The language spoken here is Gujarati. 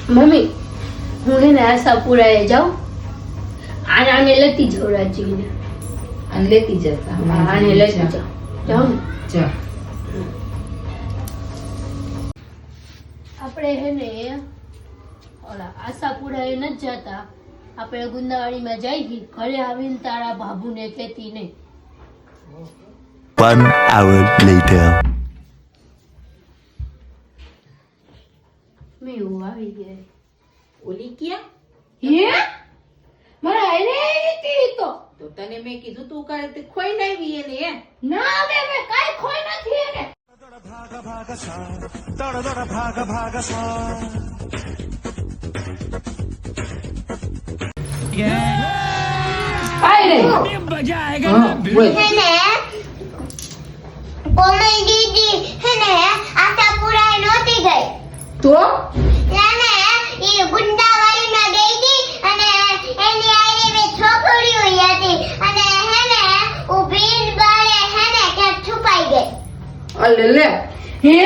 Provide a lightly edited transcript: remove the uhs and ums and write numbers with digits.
મમ્મી હું હે ને આશાપુરાએ જાઉં આને લેતી જાઉં રાજીને અને લેતી જતા આને લેતી જાઉં જાઉં ને જા આપણે હે ને ઓલા આશાપુરાએ નથી જતા આપણે ગુંદાવાડીમાં જઈ ઘરે આવીને તારા બાબુને કહેતી નહીં 1 hour later. મેં આવી ગયા ઓલી ક્યાં હે મારા આઈને આવી તો તને મેં કીધું તું કાલે તે ખોઈ નાવી એને હે ના મેં કાઈ ખોઈ નથી એને આઈ રે મજા આયેગા બોલ કોમલ દીદી હે ને આશાપુરા નહોતી ગઈ તો ને એ ગુંદાવાડીમાં ગઈ હતી અને એની આઈને બે છોકરીઓ હતી અને હે ને ઊભી બારે હે ને ક્યાંક છુપાઈ ગઈ અલે લે હે